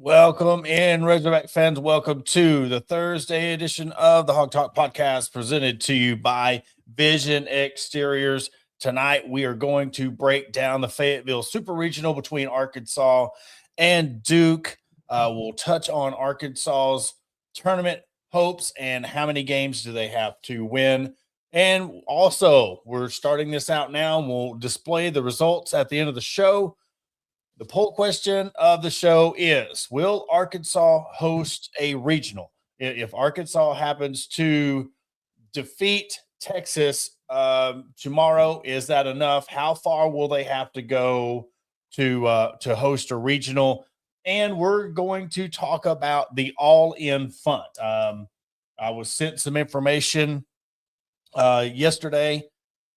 Welcome in, Razorback fans. Welcome to the Thursday edition of the Hog Talk podcast presented to you by Vision Exteriors. Tonight, we are going to break down the Fayetteville Super Regional between Arkansas and Duke. We'll touch on Arkansas's tournament hopes and how many games do they have to win. And also, we're starting this out now, and we'll display the results at the end of the show. The poll question of the show is, will Arkansas host a regional? If Arkansas happens to defeat Texas tomorrow, is that enough? How far will they have to go to host a regional? And we're going to talk about the All-In Fund. I was sent some information yesterday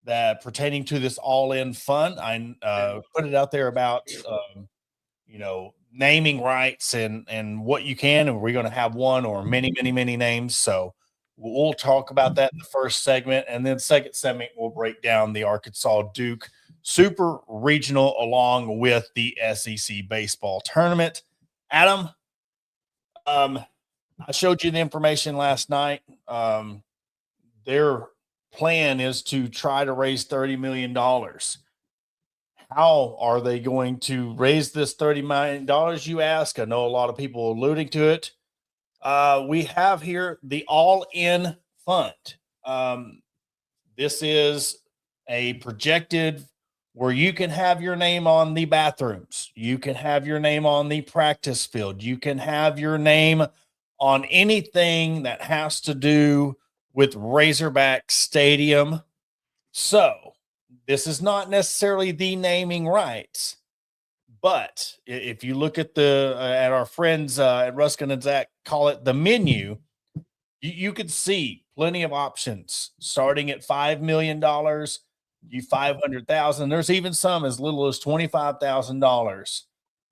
that pertaining to this All-In Fund. I put it out there about naming rights and what you can, and we're going to have one or many names. So we'll talk about that in the first segment, and then second segment we'll break down the Arkansas Duke Super Regional along with the SEC baseball tournament. Adam, I showed you the information last night. Their plan is to try to raise $30 million. How are they going to raise this $30 million, you ask? I know a lot of people alluding to it. We have here the All-In Fund. This is a projected where you can have your name on the bathrooms. You can have your name on the practice field. You can have your name on anything that has to do with Razorback Stadium. So this is not necessarily the naming rights, but if you look at at our friends at Ruskin and Zach call it the menu, you could see plenty of options starting at $5 million, you $500,000. There's even some as little as $25,000.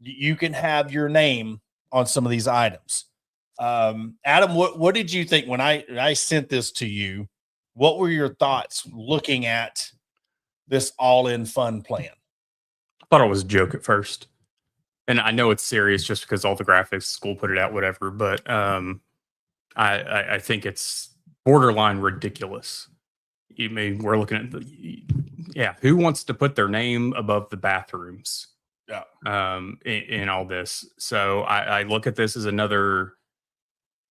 You can have your name on some of these items. Adam, what did you think when I sent this to you? What were your thoughts looking at this All-In Fund plan? I thought it was a joke at first, and I know it's serious just because all the graphics, school put it out, whatever. But I think it's borderline ridiculous. I mean, we're looking at who wants to put their name above the bathrooms? Yeah. In all this, so I look at this as another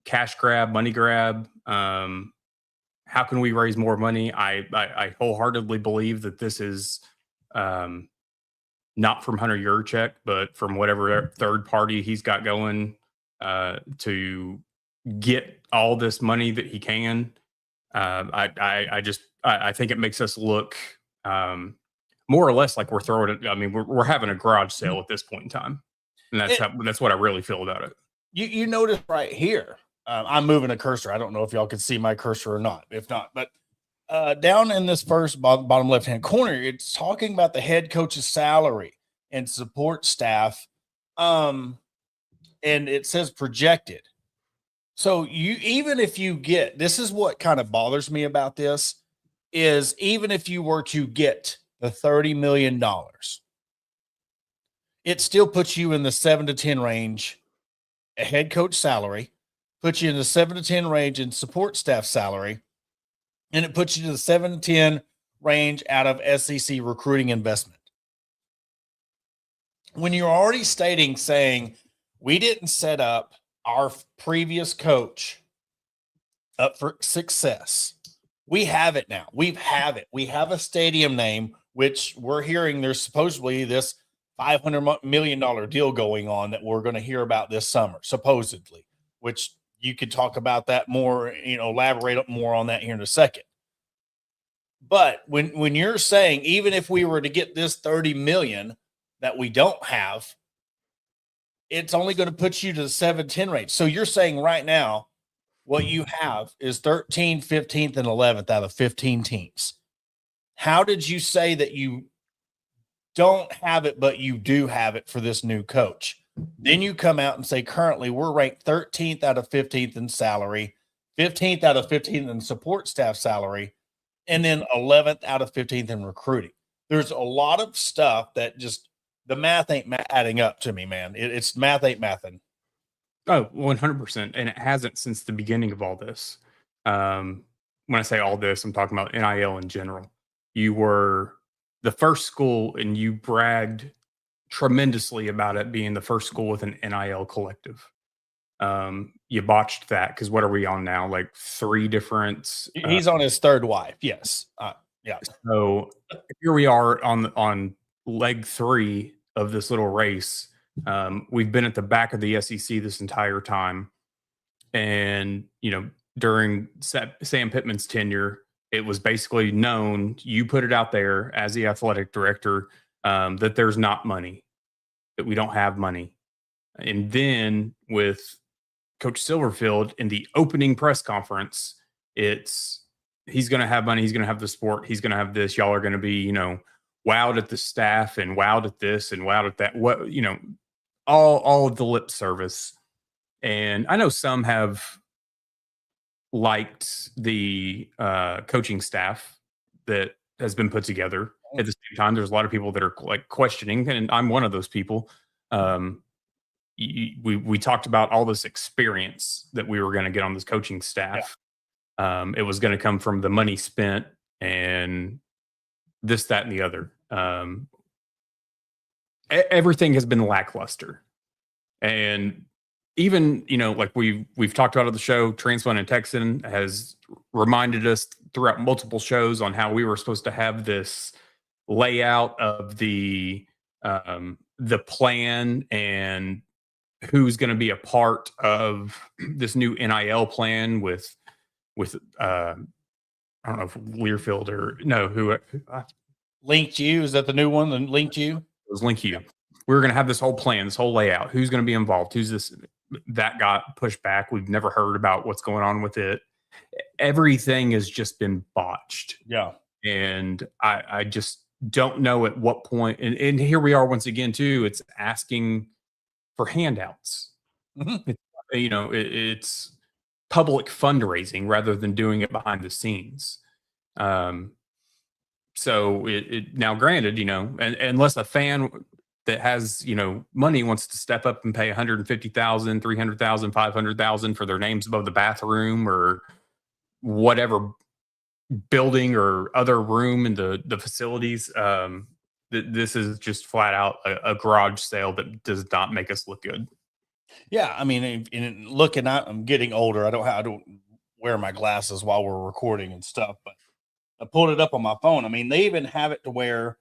cash grab, money grab. How can we raise more money? I wholeheartedly believe that this is not from Hunter Yurchek, but from whatever third party he's got going to get all this money that he can. I think it makes us look more or less like we're throwing it. I mean, we're having a garage sale at this point in time, and that's what I really feel about it. You notice right here. I'm moving a cursor. I don't know if y'all can see my cursor or not. If not, but down in this first bottom left-hand corner, it's talking about the head coach's salary and support staff. And it says projected. So even if you get, this is what kind of bothers me about this, is even if you were to get the $30 million, it still puts you in the 7 to 10 range, a head coach salary, puts you in the 7 to 10 range in support staff salary, and it puts you to the 7 to 10 range out of SEC recruiting investment. When you're already saying, we didn't set up our previous coach up for success. We have it now. We have it. We have a stadium name, which we're hearing there's supposedly this $500 million deal going on that we're going to hear about this summer, supposedly, which you could talk about that more, elaborate more on that here in a second. But when you're saying, even if we were to get this $30 million that we don't have, it's only going to put you to the 7-10 range. So you're saying right now, what you have is 13th, 15th, and 11th out of 15 teams. How did you say that you don't have it, but you do have it for this new coach? Then you come out and say, currently we're ranked 13th out of 15th in salary, 15th out of 15th in support staff salary, and then 11th out of 15th in recruiting. There's a lot of stuff that just the math ain't adding up to me, man. It's math ain't mathing. Oh, 100%. And it hasn't since the beginning of all this. When I say all this, I'm talking about NIL in general. You were the first school and you bragged tremendously about it being the first school with an NIL collective. You botched that because what are we on now? Like 3 different. He's on his third wife. Yes. Yeah. So here we are on leg 3 of this little race. We've been at the back of the SEC this entire time, and during Sam Pittman's tenure, it was basically known. You put it out there as the athletic director that there's not money, that we don't have money, and then with Coach Silverfield in the opening press conference, it's he's going to have money, he's going to have the sport, he's going to have this. Y'all are going to be, wowed at the staff and wowed at this and wowed at that. What all of the lip service. And I know some have liked the coaching staff that has been put together. At the same time, there's a lot of people that are like questioning, and I'm one of those people. We talked about all this experience that we were going to get on this coaching staff. Yeah. It was going to come from the money spent and this, that, and the other. Everything has been lackluster. And even, like we've talked about on the show, Transplant and Texan has reminded us throughout multiple shows on how we were supposed to have this layout of the plan and who's going to be a part of this new NIL plan with I don't know if Learfield or no, who Linked You. Is that the new one? Linked You? It was Link You. We were going to have this whole plan, this whole layout. Who's going to be involved? Who's this? That got pushed back. We've never heard about what's going on with it. Everything has just been botched. Yeah. And I just don't know at what point. And here we are once again, too. It's asking for handouts. Mm-hmm. It's public fundraising rather than doing it behind the scenes. So it now granted, unless a fan that has, money wants to step up and pay 150,000, 300,000, 500,000 for their names above the bathroom or whatever building or other room in the facilities. This is just flat out a garage sale that does not make us look good. Yeah. I mean, in looking at, I'm getting older. I don't wear my glasses while we're recording and stuff, but I pulled it up on my phone. I mean, they even have it to where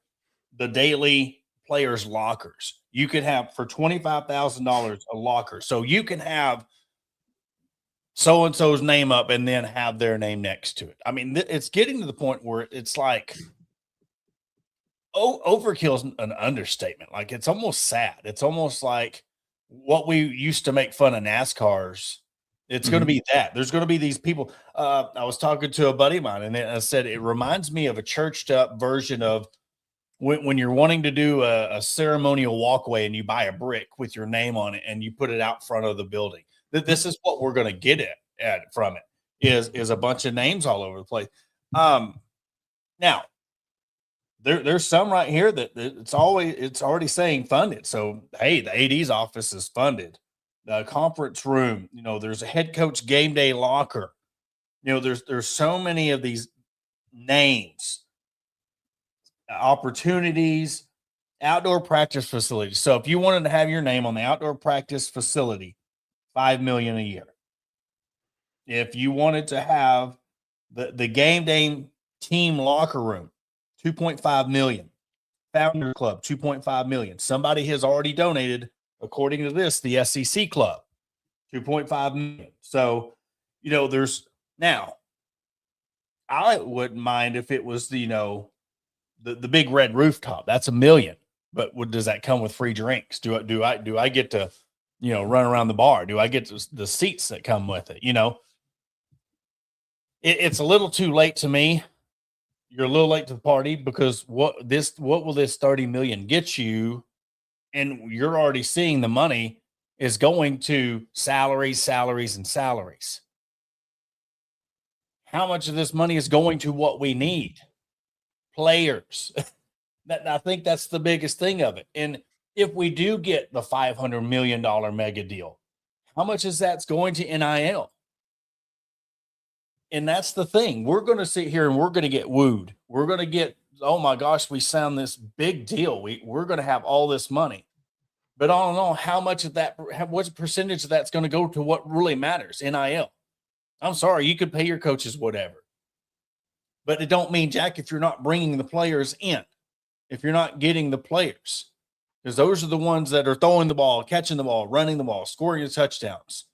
the daily players' lockers, you could have for $25,000 a locker. So you can have so-and-so's name up and then have their name next to it. I mean, it's getting to the point where it's like, overkill's an understatement. Like, it's almost sad. It's almost like what we used to make fun of NASCARs. It's going to be that. There's going to be these people. I was talking to a buddy of mine, and I said, it reminds me of a churched up version of when you're wanting to do a ceremonial walkway and you buy a brick with your name on it and you put it out front of the building. This is what we're going to get at from it is a bunch of names all over the place. Now there's some right here that it's already saying funded. So, hey, the AD's office is funded. The conference room, there's a head coach game day locker. There's so many of these names, opportunities, outdoor practice facilities. So if you wanted to have your name on the outdoor practice facility, $5 million a year. If you wanted to have the game day team locker room, $2.5 million. Founder Club, $2.5 million. Somebody has already donated, according to this, the SEC Club, $2.5 million. So, there's now. I wouldn't mind if it was the big red rooftop. That's $1 million. But does that come with free drinks? Do I get to run around the bar? Do I get the seats that come with it? It's a little too late to me. You're a little late to the party because what will this 30 million get you? And you're already seeing the money is going to salaries. How much of this money is going to what we need? Players. I think that's the biggest thing of it. And if we do get the $500 million mega deal, How much is that's going to NIL? And that's the thing. We're going to sit here and we're going to get wooed. We're going to get, oh my gosh, we sound this big deal. We're going to have all this money. But all in all, how much of that, what percentage of that's going to go to what really matters? NIL. I'm sorry, you could pay your coaches whatever. But it don't mean jack if you're not bringing the players in, if you're not getting the players. Because those are the ones that are throwing the ball, catching the ball, running the ball, scoring the touchdowns.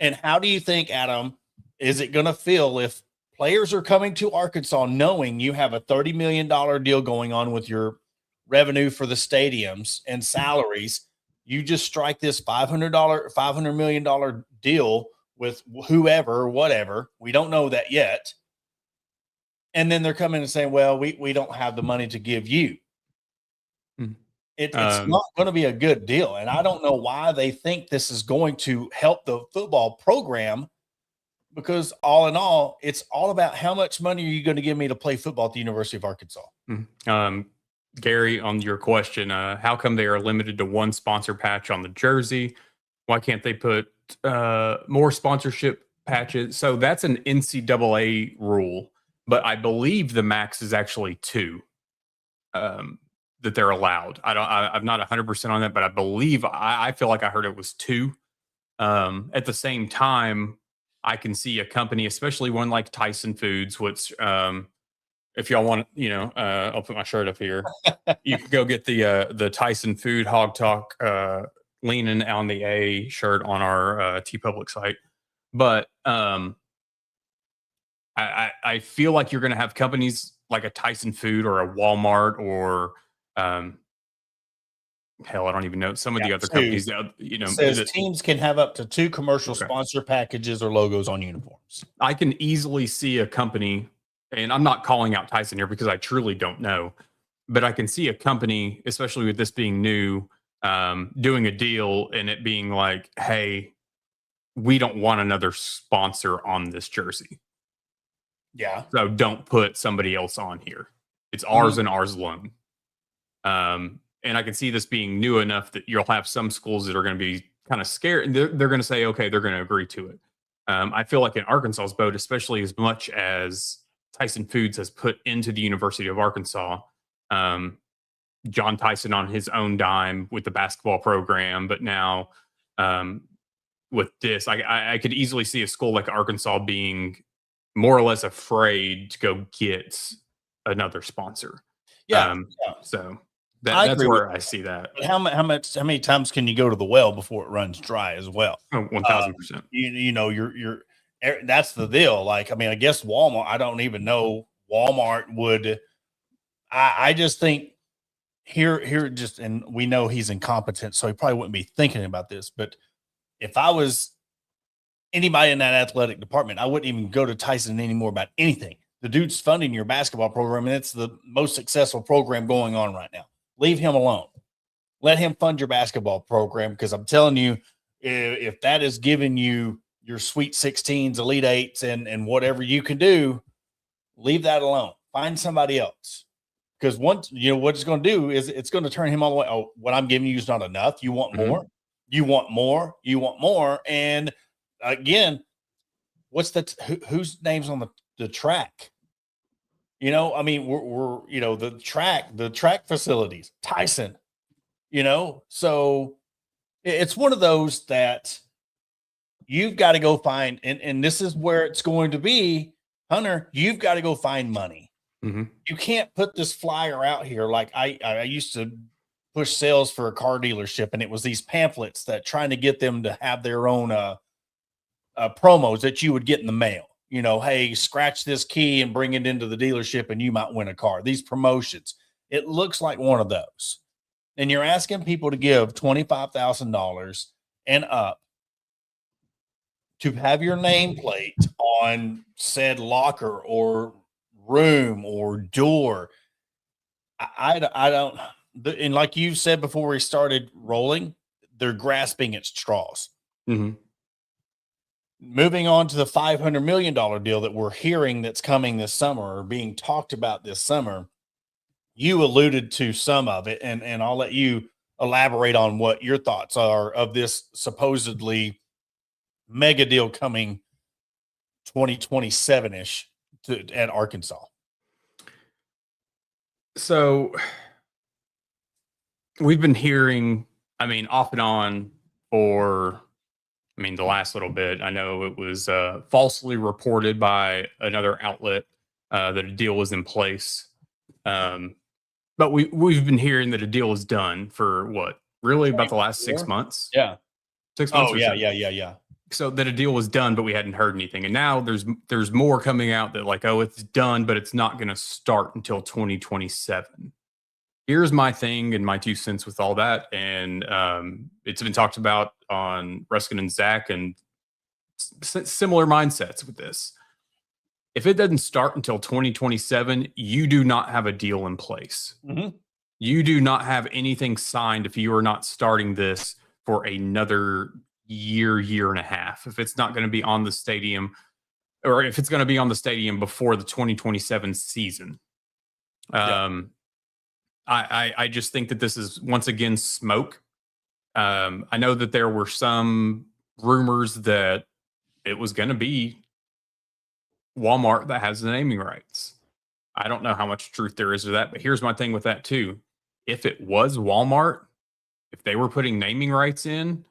And how do you think, Adam, is it going to feel if players are coming to Arkansas knowing you have a $30 million deal going on with your revenue for the stadiums and salaries? You just strike this $500 million deal with whoever or whatever. We don't know that yet. And then they're coming and saying, well, we don't have the money to give you. It's not going to be a good deal. And I don't know why they think this is going to help the football program, because all in all, it's all about how much money are you going to give me to play football at the University of Arkansas? Gary, on your question, how come they are limited to one sponsor patch on the jersey? Why can't they put more sponsorship patches? So that's an NCAA rule, but I believe the max is actually 2. That they're allowed. I'm not 100% on that, but I believe I feel like I heard it was 2. At the same time, I can see a company, especially one like Tyson Foods, which if y'all want, I'll put my shirt up here. You can go get the Tyson Food Hog Talk leaning on the A shirt on our TeePublic site. But I feel like you're going to have companies like a Tyson Food or a Walmart or hell, I don't even know some of the other companies. It says teams can have up to 2 commercial sponsor packages or logos on uniforms. I can easily see a company, and I'm not calling out Tyson here because I truly don't know, but I can see a company, especially with this being new, doing a deal and it being like, hey, we don't want another sponsor on this jersey. Yeah. So don't put somebody else on here. It's ours and ours alone. And I can see this being new enough that you'll have some schools that are going to be kind of scared. And they're going to say, okay, they're going to agree to it. I feel like in Arkansas's boat, especially as much as Tyson Foods has put into the University of Arkansas, John Tyson on his own dime with the basketball program. But now with this, I could easily see a school like Arkansas being more or less afraid to go get another sponsor. So that's where I see that. But how many times can you go to the well before it runs dry as well? 1,000%. You're that's the deal. Like, I mean, I guess Walmart, I don't even know Walmart would. I just think here just, and we know he's incompetent, so he probably wouldn't be thinking about this. But if I was anybody in that athletic department, I wouldn't even go to Tyson anymore about anything. The dude's funding your basketball program, and it's the most successful program going on right now. Leave him alone. Let him fund your basketball program, because I'm telling you, if that is giving you your Sweet 16s, Elite 8s, and whatever you can do, leave that alone. Find somebody else. Because once, what it's going to do is it's going to turn him all the way. Oh, what I'm giving you is not enough. You want more? You want more? You want more? And again, what's whose name's on the track? I mean, we're the track facilities, Tyson, so it's one of those that you've got to go find, and this is where it's going to be, Hunter, you've got to go find money. You can't put this flyer out here. Like I used to push sales for a car dealership, and it was these pamphlets that trying to get them to have their own promos that you would get in the mail. Hey, scratch this key and bring it into the dealership and you might win a car. These promotions, it looks like one of those. And you're asking people to give $25,000 and up to have your nameplate on said locker or room or door. I don't, and like you said before we started rolling, they're grasping at straws. Moving on to the $500 million deal that we're hearing that's coming this summer or being talked about this summer, you alluded to some of it, and I'll let you elaborate on what your thoughts are of this supposedly mega deal coming 2027-ish at Arkansas. So we've been hearing, I mean, off and on for, I mean, the last little bit. I know it was falsely reported by another outlet that a deal was in place. But we've been hearing that a deal is done for what? Really about the last 6 months? Yeah. 6 months Oh, or yeah, so. yeah. So that a deal was done, but we hadn't heard anything. And now there's more coming out that like, oh, it's done, but it's not going to start until 2027. Here's my thing and my 2 cents with all that. And it's been talked about on Ruskin and Zach and similar mindsets with this. If it doesn't start until 2027, you do not have a deal in place. Mm-hmm. You do not have anything signed if you are not starting this for another year and a half. If it's not going to be on the stadium, or if it's going to be on the stadium before the 2027 season. I just think that this is once again smoke. I know that there were some rumors that it was going to be Walmart that has the naming rights. I don't know how much truth there is to that, but here's my thing with that too. If it was Walmart, if they were putting naming rights in,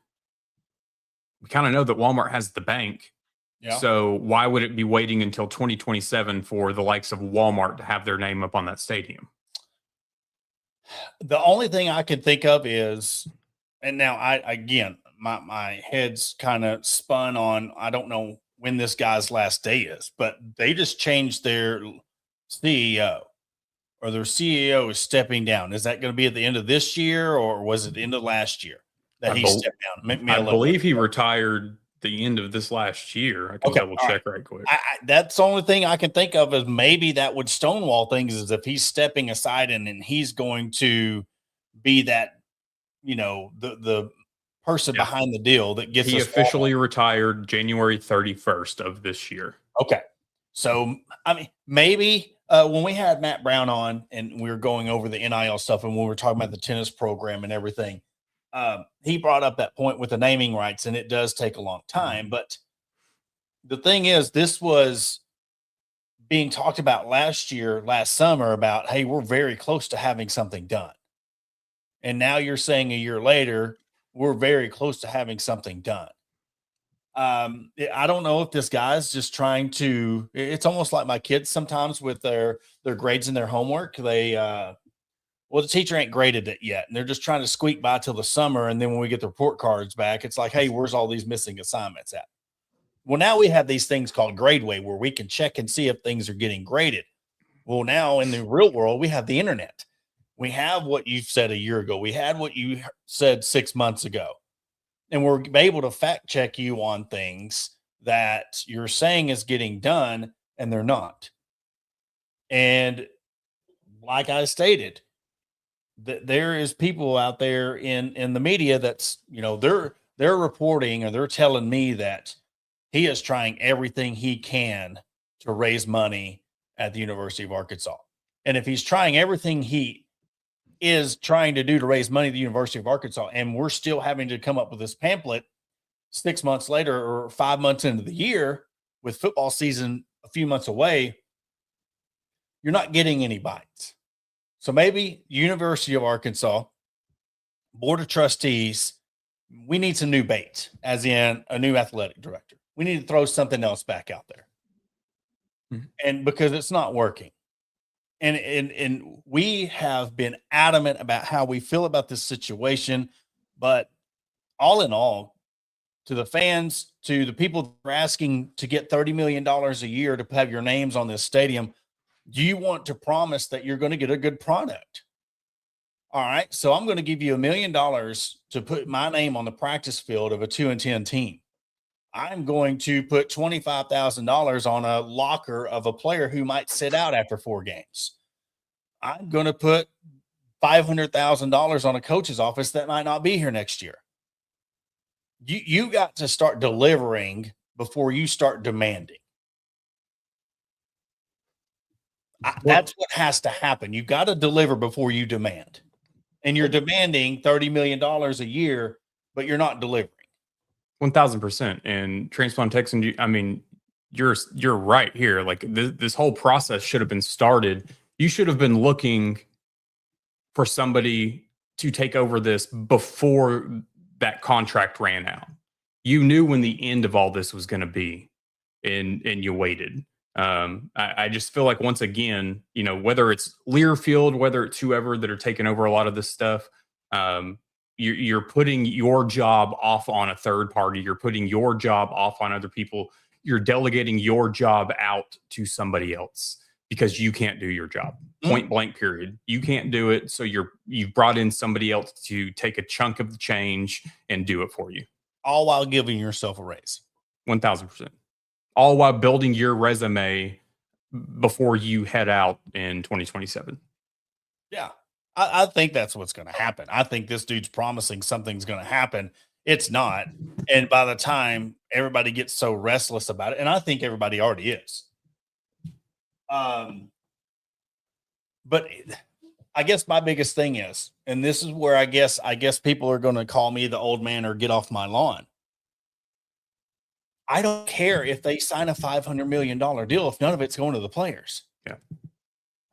we kind of know that Walmart has the bank. Yeah. So why would it be waiting until 2027 for the likes of Walmart to have their name up on that stadium? The only thing I can think of is, and now my head's kind of spun on, I don't know when this guy's last day is, but they just changed their CEO, or their CEO is stepping down. Is that going to be at the end of this year, or was it the end of last year that he stepped down? I believe he retired the end of this last year. I can double check right quick. That's the only thing I can think of is maybe that would stonewall things, is if he's stepping aside and he's going to be that, the person behind the deal that gets he officially retired January 31st of this year. Okay. So, I mean, maybe when we had Matt Brown on and we were going over the NIL stuff and when we were talking about the tennis program and everything, he brought up that point with the naming rights, and it does take a long time. But the thing is, this was being talked about last summer about, hey, we're very close to having something done. And now you're saying a year later, we're very close to having something done. I don't know if this guy's just trying to, it's almost like my kids sometimes with their grades and their homework. They, well, the teacher ain't graded it yet, and they're just trying to squeak by till the summer. And then when we get the report cards back, it's like, hey, where's all these missing assignments at? Well, now we have these things called Gradeway where we can check and see if things are getting graded. Well, now in the real world, we have the internet. We have what you said a year ago. We had what you said 6 months ago. And we're able to fact check you on things that you're saying is getting done and they're not. And like I stated, there is people out there in the media that's, they're reporting, or they're telling me that he is trying everything he can to raise money at the University of Arkansas. And if he's trying everything he is trying to do to raise money at the University of Arkansas, and we're still having to come up with this pamphlet 6 months later or 5 months into the year with football season a few months away, you're not getting any bites. So maybe University of Arkansas Board of Trustees, we need some new bait, as in a new athletic director. We need to throw something else back out there. Mm-hmm. And because it's not working. And we have been adamant about how we feel about this situation, but all in all, to the fans, to the people that are asking to get $30 million a year to have your names on this stadium, do you want to promise that you're going to get a good product? All right, so I'm going to give you $1 million to put my name on the practice field of a 2-10 team. I'm going to put $25,000 on a locker of a player who might sit out after 4 games. I'm going to put $500,000 on a coach's office that might not be here next year. You got to start delivering before you start demanding. That's what has to happen. You got to deliver before you demand. and you're demanding $30 million a year, but you're not delivering. 1000%. And transplant Texan, I mean, you're right here. Like this whole process should have been started. You should have been looking for somebody to take over this before that contract ran out. You knew when the end of all this was going to be, and you waited. I just feel like once again, whether it's Learfield, whether it's whoever that are taking over a lot of this stuff, you're putting your job off on a third party. You're putting your job off on other people. You're delegating your job out to somebody else because you can't do your job. Point blank, period. You can't do it. So you've brought in somebody else to take a chunk of the change and do it for you. All while giving yourself a raise. 1000%. All while building your resume before you head out in 2027. Yeah. I think that's what's going to happen. I think this dude's promising something's going to happen. It's not. And by the time everybody gets so restless about it, and I think everybody already is. But I guess my biggest thing is, and this is where I guess people are going to call me the old man or get off my lawn. I don't care if they sign a $500 million deal if none of it's going to the players. Yeah.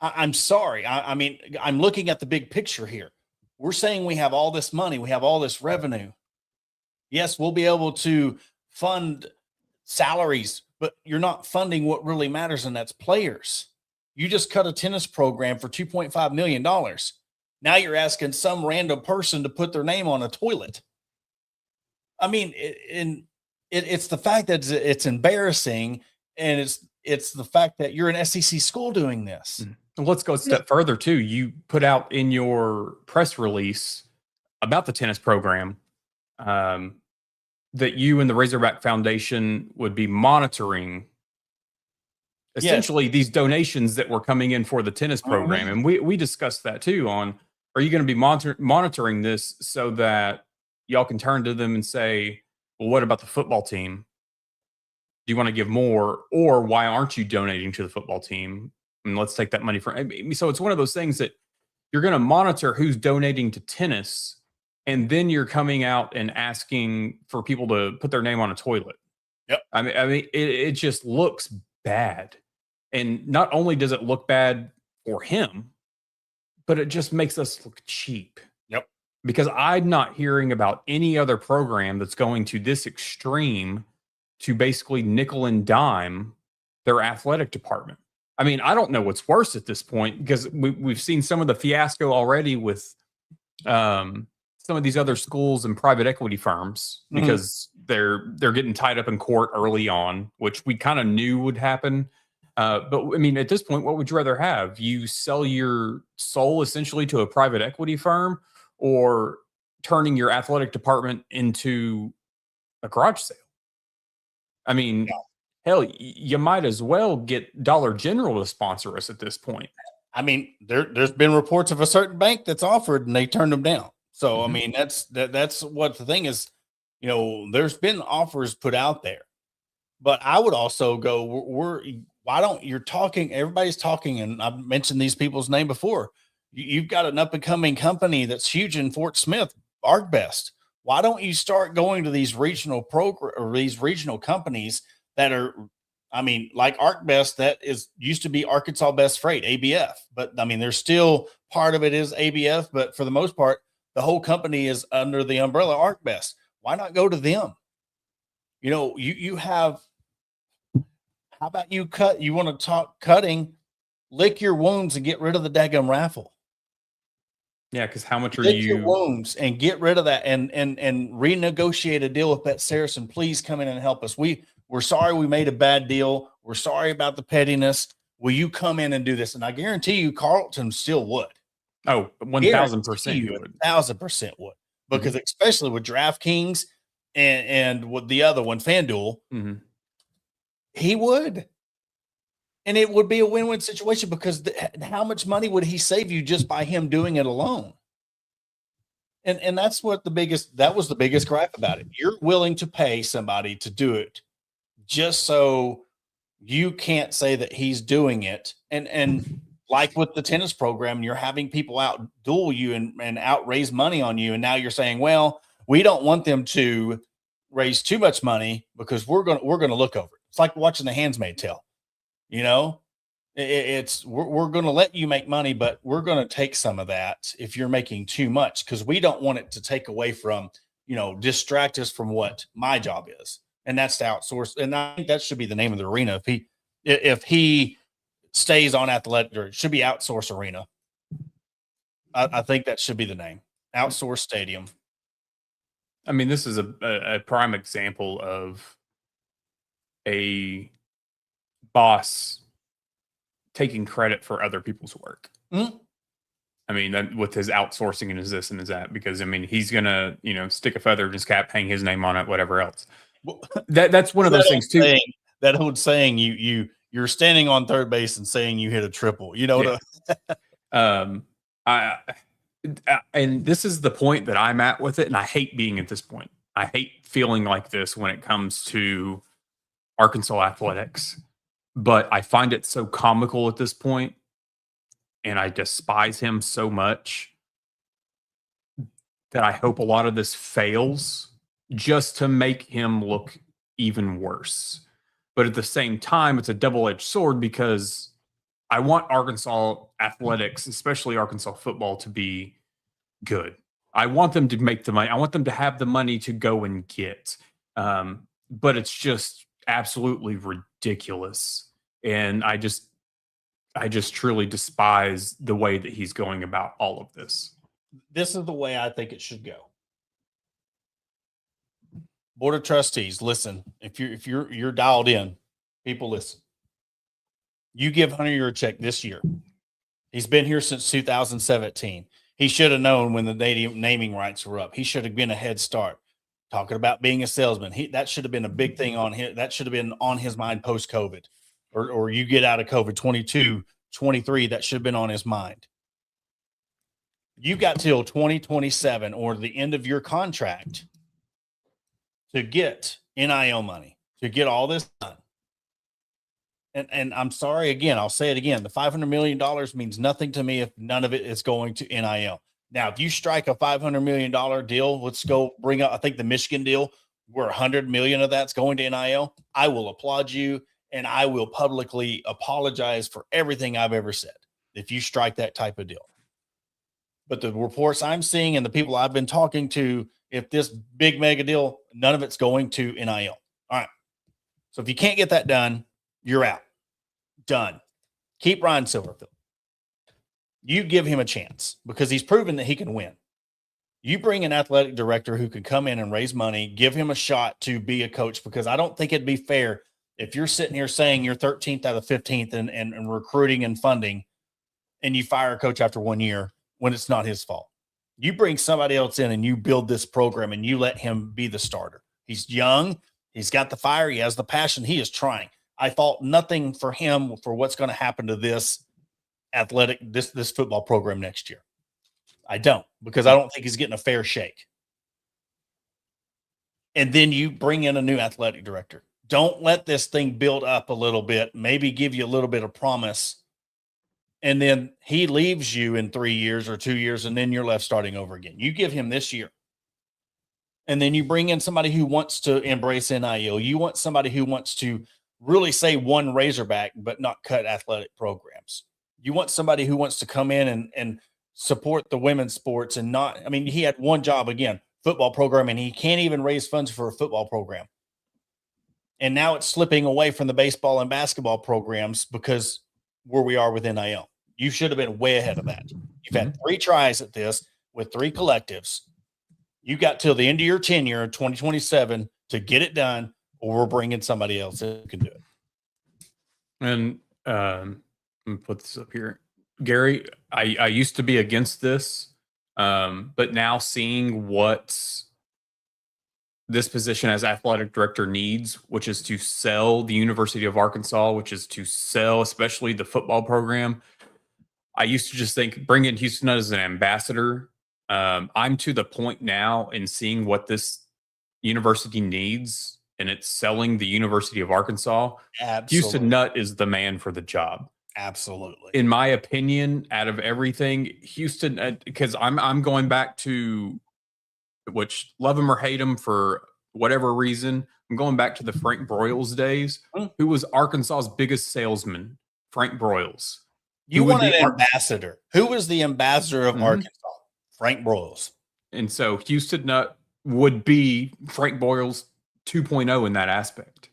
I'm sorry. I mean, I'm looking at the big picture here. We're saying we have all this money, we have all this revenue. Yes, we'll be able to fund salaries, but you're not funding what really matters, and that's players. You just cut a tennis program for $2.5 million. Now you're asking some random person to put their name on a toilet. I mean, it's the fact that it's embarrassing, and it's the fact that you're an SEC school doing this. Mm-hmm. Let's go a step further too. You put out in your press release about the tennis program that you and the Razorback Foundation would be monitoring essentially these donations that were coming in for the tennis program. And we discussed that too on, are you going to be monitoring this so that y'all can turn to them and say, well, what about the football team? Do you want to give more, or why aren't you donating to the football team? And let's take that money so it's one of those things that you're going to monitor who's donating to tennis, and then you're coming out and asking for people to put their name on a toilet. Yep. I mean, it just looks bad. And not only does it look bad for him, but it just makes us look cheap. Yep. Because I'm not hearing about any other program that's going to this extreme to basically nickel and dime their athletic department. I mean, I don't know what's worse at this point, because we've seen some of the fiasco already with some of these other schools and private equity firms, because they're getting tied up in court early on, which we kind of knew would happen. But I mean, at this point, what would you rather have? You sell your soul essentially to a private equity firm, or turning your athletic department into a garage sale? I mean, hell, you might as well get Dollar General to sponsor us at this point. I mean, there's been reports of a certain bank that's offered and they turned them down. So, I mean, that's what the thing is, there's been offers put out there, but I would also go, why don't you're talking, everybody's talking, and I've mentioned these people's name before. You've got an up and coming company that's huge in Fort Smith, ArcBest. Why don't you start going to these regional regional companies that are, I mean, like ArcBest, that used to be Arkansas Best Freight, ABF, but I mean, there's still part of it is ABF, but for the most part, the whole company is under the umbrella ArcBest. Why not go to them? You have, how about you want to talk cutting, lick your wounds and get rid of the daggum raffle. Yeah, because how much are lick your wounds and get rid of that and renegotiate a deal with Bet Saracen. Please come in and help us. We're sorry we made a bad deal. We're sorry about the pettiness. Will you come in and do this? And I guarantee you, Carlton still would. Oh, 1,000% you would. 1,000% would. Because especially with DraftKings and with the other one, FanDuel, he would. And it would be a win-win situation, because how much money would he save you just by him doing it alone? And that's what that was the biggest gripe about it. You're willing to pay somebody to do it just so you can't say that he's doing it. And like with the tennis program, you're having people out duel you and out raise money on you. And now you're saying, well, we don't want them to raise too much money because we're gonna look over it. It's like watching The Handmaid's Tale. You know, it's we're going to let you make money, but we're going to take some of that if you're making too much, because we don't want it to take away from, distract us from what my job is, and that's to outsource. And I think that should be the name of the arena. If he stays on athletic, or it should be Outsource Arena. I think that should be the name, Outsource Stadium. I mean, this is a prime example of a boss taking credit for other people's work. Mm-hmm. I mean, with his outsourcing and his this and his that, because I mean, he's gonna, stick a feather in his cap, hang his name on it, whatever else. Well, that's one of those things too. That old saying, you're standing on third base and saying you hit a triple. Yeah. And this is the point that I'm at with it, and I hate being at this point. I hate feeling like this when it comes to Arkansas athletics, but I find it so comical at this point, and I despise him so much that I hope a lot of this fails just to make him look even worse. But at the same time, it's a double-edged sword, because I want Arkansas athletics, especially Arkansas football, to be good. I want them to make the money. I want them to have the money to go and get. But it's just absolutely ridiculous. And I just truly despise the way that he's going about all of this. This is the way I think it should go. Board of Trustees, listen. If you're dialed in, people listen. You give Hunter your check this year. He's been here since 2017. He should have known when the naming rights were up. He should have been a head start. Talking about being a salesman, that should have been a big thing on him. That should have been on his mind post-COVID, or you get out of COVID 22, 23. That should have been on his mind. You got till 2027 or the end of your contract to get NIL money, to get all this done. And I'm sorry, again, I'll say it again. The $500 million means nothing to me if none of it is going to NIL. Now, if you strike a $500 million deal, let's go bring up, I think the Michigan deal, where $100 million of that's going to NIL. I will applaud you, and I will publicly apologize for everything I've ever said if you strike that type of deal. But the reports I'm seeing and the people I've been talking to, if this big mega deal, none of it's going to NIL. All right. So if you can't get that done, you're out. Done. Keep Ryan Silverfield. You give him a chance because he's proven that he can win. You bring an athletic director who can come in and raise money, give him a shot to be a coach, because I don't think it'd be fair if you're sitting here saying you're 13th out of 15th and recruiting and funding, and you fire a coach after 1 year when it's not his fault. You bring somebody else in and you build this program and you let him be the starter. He's young. He's got the fire. He has the passion. He is trying. I fault nothing for him for what's going to happen to this this football program next year. I don't, because I don't think he's getting a fair shake. And then you bring in a new athletic director. Don't let this thing build up a little bit, maybe give you a little bit of promise, and then he leaves you in 3 years or 2 years, and then you're left starting over again. You give him this year. And then you bring in somebody who wants to embrace NIL. You want somebody who wants to really say one Razorback, but not cut athletic programs. You want somebody who wants to come in and support the women's sports and not, I mean, he had one job, again, football program, and he can't even raise funds for a football program. And now it's slipping away from the baseball and basketball programs because where we are with NIL. You should have been way ahead of that. You've had 3 tries at this with 3 collectives. You got till the end of your tenure, 2027, to get it done, or we're bringing somebody else who can do it. And let me put this up here. Gary, I used to be against this, but now seeing what this position as athletic director needs, which is to sell the University of Arkansas, which is to sell especially the football program. I used to just think bring in Houston Nutt as an ambassador. I'm to the point now in seeing what this university needs, and it's selling the University of Arkansas. Absolutely. Houston Nutt is the man for the job. Absolutely. In my opinion, out of everything, Houston, because I'm going back to, which love him or hate him for whatever reason, I'm going back to the Frank Broyles days. Who was Arkansas's biggest salesman? Frank Broyles. You want an ambassador. Who was the ambassador of Arkansas? Frank Broyles. And so Houston Nutt would be Frank Broyles 2.0 in that aspect.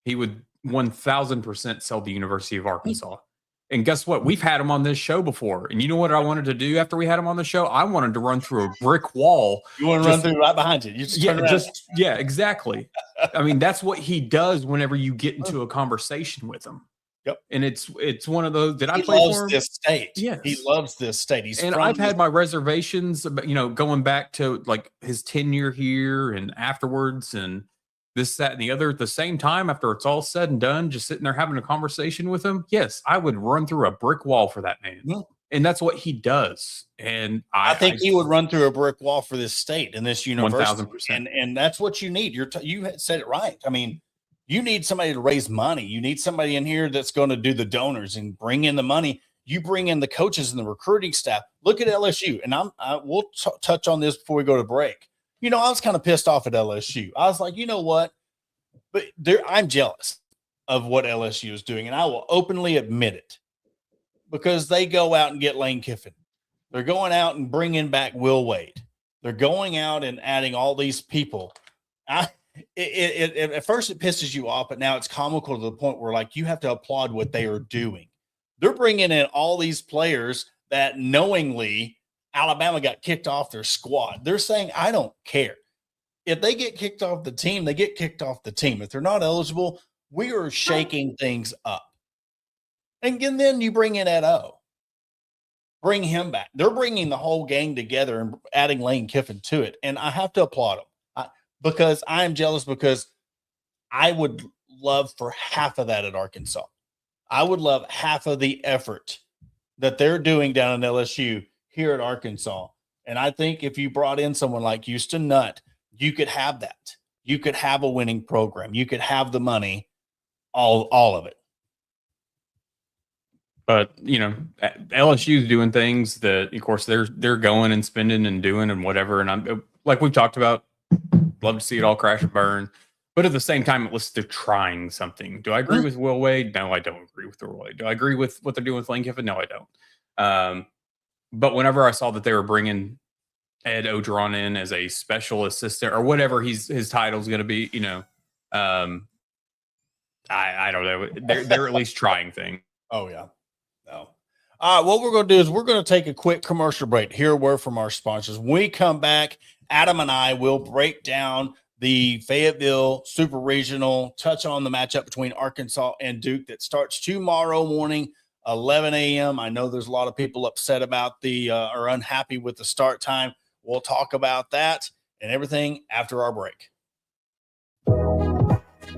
He would 1000% sell the University of Arkansas. And guess what? We've had him on this show before. And you know what I wanted to do after we had him on the show? I wanted to run through a brick wall. You want to run through right behind you. You just turn around. Yeah, exactly. I mean, that's what he does whenever you get into a conversation with him. Yep. And it's one of those. Did I he play loves for him? This state. Yes. He loves this state. I've had my reservations about, going back to like his tenure here and afterwards and this, that, and the other at the same time after it's all said and done, just sitting there having a conversation with him. Yes, I would run through a brick wall for that man. Yeah. And that's what he does. And I think he would run through a brick wall for this state and this university. 1000%. And that's what you need. You said it right. I mean, you need somebody to raise money. You need somebody in here that's going to do the donors and bring in the money. You bring in the coaches and the recruiting staff. Look at LSU. And we'll touch on this before we go to break. I was kind of pissed off at LSU. I was like, you know what? But I'm jealous of what LSU is doing. And I will openly admit it because they go out and get Lane Kiffin. They're going out and bringing back Will Wade. They're going out and adding all these people. At first it pisses you off, but now it's comical to the point where like you have to applaud what they are doing. They're bringing in all these players that knowingly Alabama got kicked off their squad. They're saying, I don't care. If they get kicked off the team, they get kicked off the team. If they're not eligible, we are shaking things up. And then you bring in Ed O. Bring him back. They're bringing the whole gang together and adding Lane Kiffin to it. And I have to applaud them because I am jealous because I would love for half of that at Arkansas. I would love half of the effort that they're doing down in LSU here at Arkansas. And I think if you brought in someone like Houston Nutt, you could have that. You could have a winning program. You could have the money, all of it. But, LSU's doing things that, of course, they're going and spending and doing and whatever. And I'm like we've talked about, love to see it all crash and burn. But at the same time, at least they're trying something. Do I agree with Will Wade? No, I don't agree with Will Wade. Do I agree with what they're doing with Lane Kiffin? No, I don't. But whenever I saw that they were bringing Ed Ogeron in as a special assistant or whatever his title is going to be, I don't know. They're at least trying things. Oh yeah, no. All right, what we're going to do is we're going to take a quick commercial break. Hear a word from our sponsors. When we come back, Adam and I will break down the Fayetteville Super Regional, touch on the matchup between Arkansas and Duke that starts tomorrow morning, 11 a.m. I know there's a lot of people upset about or unhappy with the start time. We'll talk about that and everything after our break.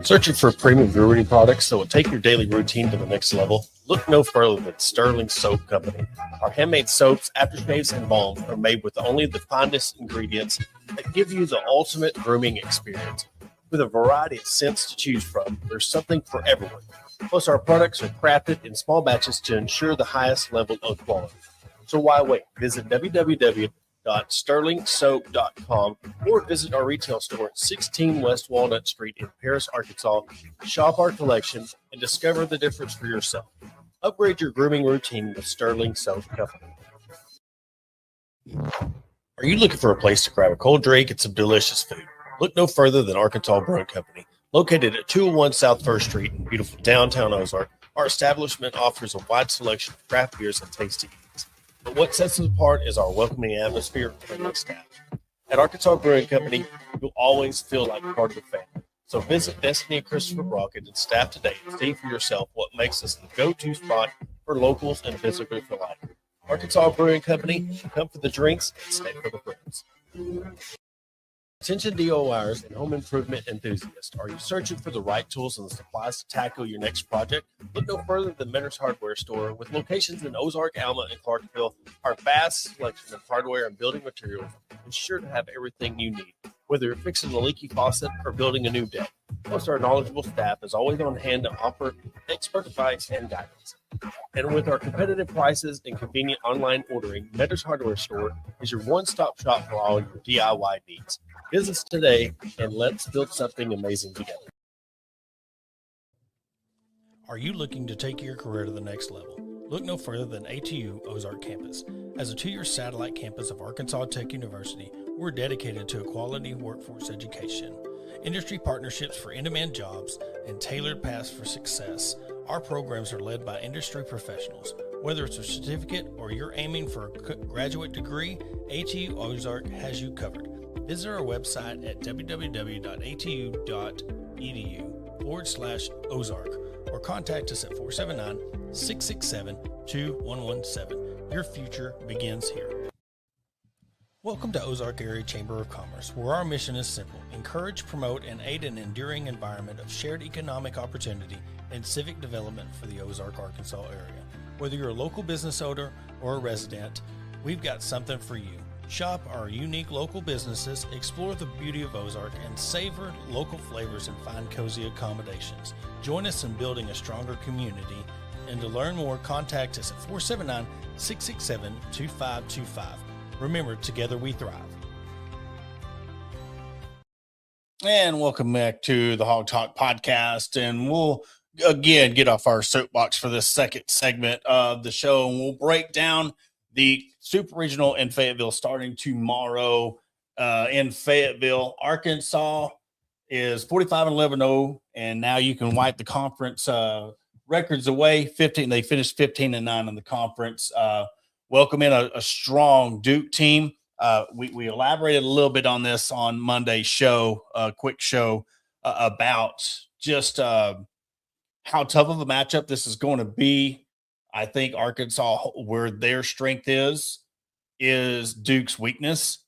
Searching for premium brewery products that will take your daily routine to the next level? Look no further than Sterling Soap Company. Our handmade soaps, aftershaves, and balms are made with only the finest ingredients that give you the ultimate grooming experience. With a variety of scents to choose from, there's something for everyone. Plus, our products are crafted in small batches to ensure the highest level of quality. So why wait? Visit www.sterlingsoap.com or visit our retail store at 16 West Walnut Street in Paris, Arkansas. Shop our collection and discover the difference for yourself. Upgrade your grooming routine with Sterling Soap Company. Are you looking for a place to grab a cold drink and some delicious food? Look no further than Arkansas Brewing Company. Located at 201 South 1st Street in beautiful downtown Ozark, our establishment offers a wide selection of craft beers and tasty eats. But what sets us apart is our welcoming atmosphere and friendly staff. At Arkansas Brewing Company, you'll always feel like part of the family. So visit Destiny and Christopher Brockett and staff today and see for yourself what makes us the go-to spot for locals and visitors alike. Arkansas Brewing Company, come for the drinks and stay for the friends. Attention DIYers and home improvement enthusiasts. Are you searching for the right tools and supplies to tackle your next project? Look no further than Mentor's Hardware Store. With locations in Ozark, Alma, and Clarksville, our vast selection of hardware and building materials is sure to have everything you need. Whether you're fixing a leaky faucet or building a new deck, plus our knowledgeable staff is always on hand to offer expert advice and guidance. And with our competitive prices and convenient online ordering, Meadows Hardware Store is your one-stop shop for all your DIY needs. Visit us today and let's build something amazing together. Are you looking to take your career to the next level? Look no further than ATU Ozark Campus. As a 2-year satellite campus of Arkansas Tech University, we're dedicated to a quality workforce education, industry partnerships for in-demand jobs, and tailored paths for success. Our programs are led by industry professionals. Whether it's a certificate or you're aiming for a graduate degree, ATU Ozark has you covered. Visit our website at www.atu.edu/Ozark or contact us at 479-667-2117. Your future begins here. Welcome to Ozark Area Chamber of Commerce, where our mission is simple: encourage, promote, and aid an enduring environment of shared economic opportunity and civic development for the Ozark, Arkansas area. Whether you're a local business owner or a resident, we've got something for you. Shop our unique local businesses, explore the beauty of Ozark, and savor local flavors and find cozy accommodations. Join us in building a stronger community, and to learn more, contact us at 479-667-2525. Remember, together we thrive. And welcome back to the Hog Talk podcast. And we'll again get off our soapbox for this second segment of the show, and we'll break down the Super Regional in Fayetteville starting tomorrow in Fayetteville. Arkansas is 45-11-0, and now you can wipe the conference records away. 15, they finished 15-9 in the conference. Welcome in a strong Duke team. We elaborated a little bit on this on Monday's show, quick show about just how tough of a matchup this is going to be. I think Arkansas, where their strength is Duke's weakness,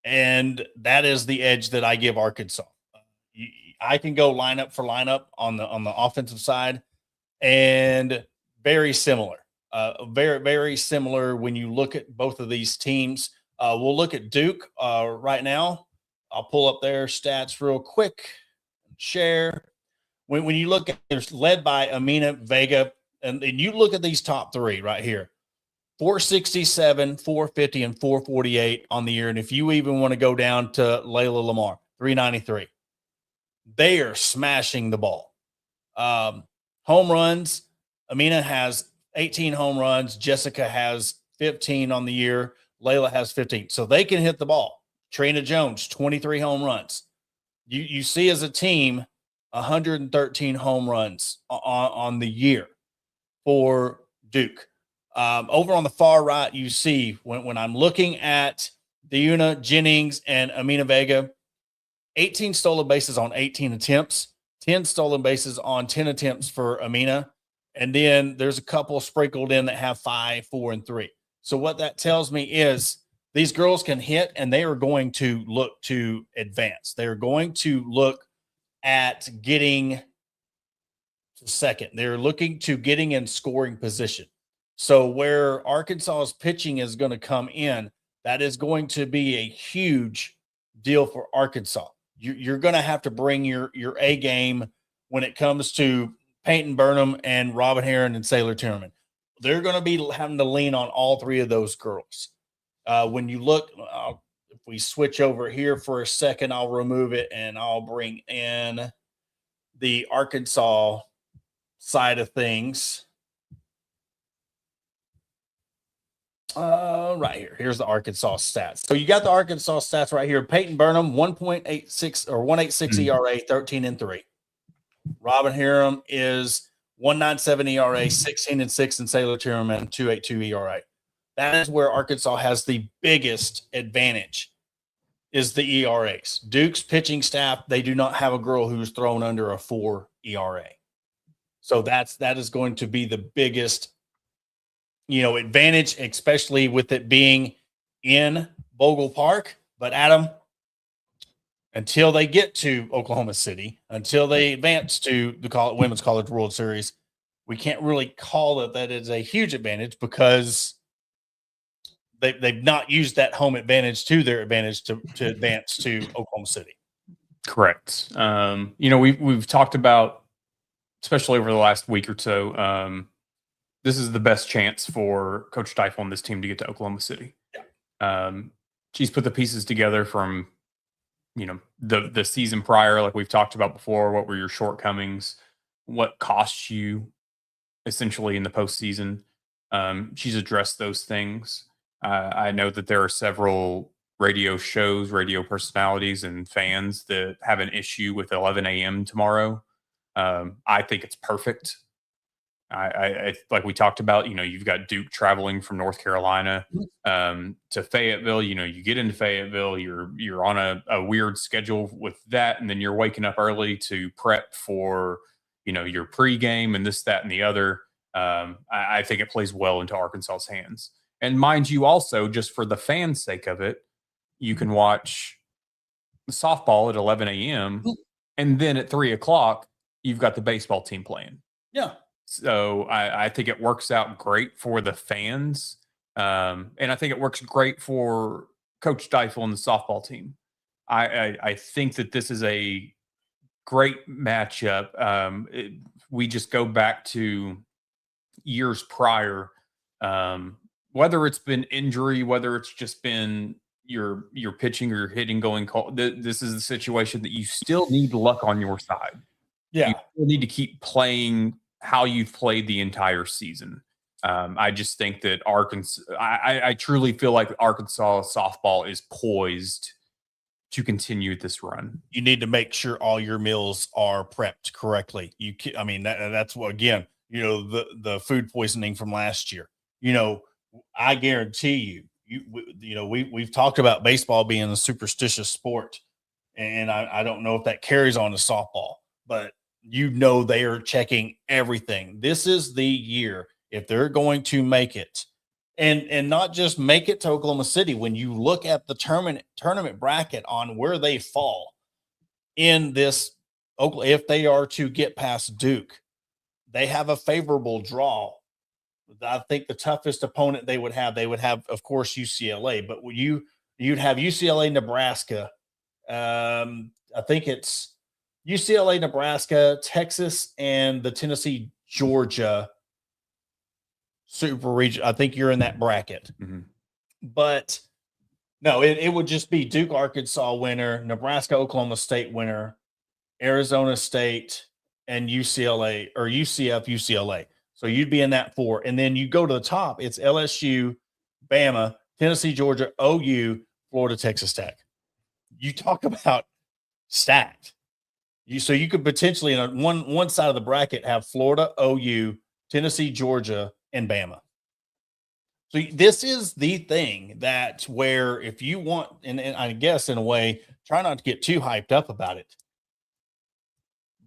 and that is the edge that I give Arkansas. I can go lineup for lineup on the offensive side, and very similar. Very, very similar when you look at both of these teams. We'll look at Duke right now. I'll pull up their stats real quick. Share. When you look at it, it's led by Amina Vega, and you look at these top three right here, 467, 450, and 448 on the year. And if you even want to go down to Layla Lamar, 393. They are smashing the ball. Home runs, Amina has 18 home runs. Jessica has 15 on the year. Layla has 15. So they can hit the ball. Trina Jones, 23 home runs. You see as a team, 113 home runs on the year for Duke. Over on the far right, you see when I'm looking at Deuna Jennings and Amina Vega, 18 stolen bases on 18 attempts, 10 stolen bases on 10 attempts for Amina. And then there's a couple sprinkled in that have 5, 4, and 3. So what that tells me is these girls can hit, and they are going to look to advance. They're going to look at getting to second. They're looking to getting in scoring position. So where Arkansas's pitching is going to come in, that is going to be a huge deal for Arkansas. You're going to have to bring your A game when it comes to Peyton Burnham and Robin Heron and Sailor Tierman. They're going to be having to lean on all three of those girls. When you look, if we switch over here for a second, I'll remove it and I'll bring in the Arkansas side of things. Right here. Here's the Arkansas stats. So you got the Arkansas stats right here. Peyton Burnham, 1.86 or 1.86 ERA, 13-3. Robin Hiram is 1.97 ERA, 16-6, and Sailor Tierman, 2.82 ERA. That is where Arkansas has the biggest advantage, is the ERAs. Duke's pitching staff, they do not have a girl who's thrown under a 4 ERA. So that is going to be the biggest, advantage, especially with it being in Bogle Park. But Adam, until they get to Oklahoma City, until they advance to the Women's College World Series, we can't really call it that it's a huge advantage because they've not used that home advantage to their advantage to advance to Oklahoma City. Correct. We've talked about, especially over the last week or so, this is the best chance for Coach Deifel and this team to get to Oklahoma City. Yeah. She's put the pieces together from, the season prior, like we've talked about before. What were your shortcomings? What cost you essentially in the postseason? She's addressed those things. I know that there are several radio shows, radio personalities, and fans that have an issue with 11 a.m. tomorrow. I think it's perfect. I like we talked about, you've got Duke traveling from North Carolina to Fayetteville. You get into Fayetteville, you're on a weird schedule with that, and then you're waking up early to prep for, your pregame and this, that, and the other. I think it plays well into Arkansas's hands. And mind you, also, just for the fans' sake of it, you can watch softball at 11 a.m. and then at 3 o'clock, you've got the baseball team playing. Yeah. So I think it works out great for the fans. And I think it works great for Coach Deifel and the softball team. I think that this is a great matchup. We just go back to years prior, whether it's been injury, whether it's just been your pitching or your hitting going cold. This is a situation that you still need luck on your side. Yeah. You still need to keep playing how you've played the entire season. I just think that Arkansas, I truly feel like Arkansas softball is poised to continue this run. You need to make sure all your meals are prepped correctly. That's what, again, the food poisoning from last year. I guarantee we've talked about baseball being a superstitious sport, and I don't know if that carries on to softball, but they are checking everything. This is the year if they're going to make it, and not just make it to Oklahoma City. When you look at the tournament bracket on where they fall in this, if they are to get past Duke, they have a favorable draw. I think the toughest opponent they would have, of course, UCLA, but you'd have UCLA, Nebraska. I think it's UCLA, Nebraska, Texas, and the Tennessee, Georgia Super Regional. I think you're in that bracket. Mm-hmm. But no, it would just be Duke, Arkansas winner, Nebraska, Oklahoma State winner, Arizona State, and UCLA or UCF, UCLA. So you'd be in that 4. And then you go to the top, it's LSU, Bama, Tennessee, Georgia, OU, Florida, Texas Tech. You talk about stacked. So you could potentially, in one side of the bracket, have Florida, OU, Tennessee, Georgia, and Bama. So this is the thing that where if you want, and I guess in a way, try not to get too hyped up about it,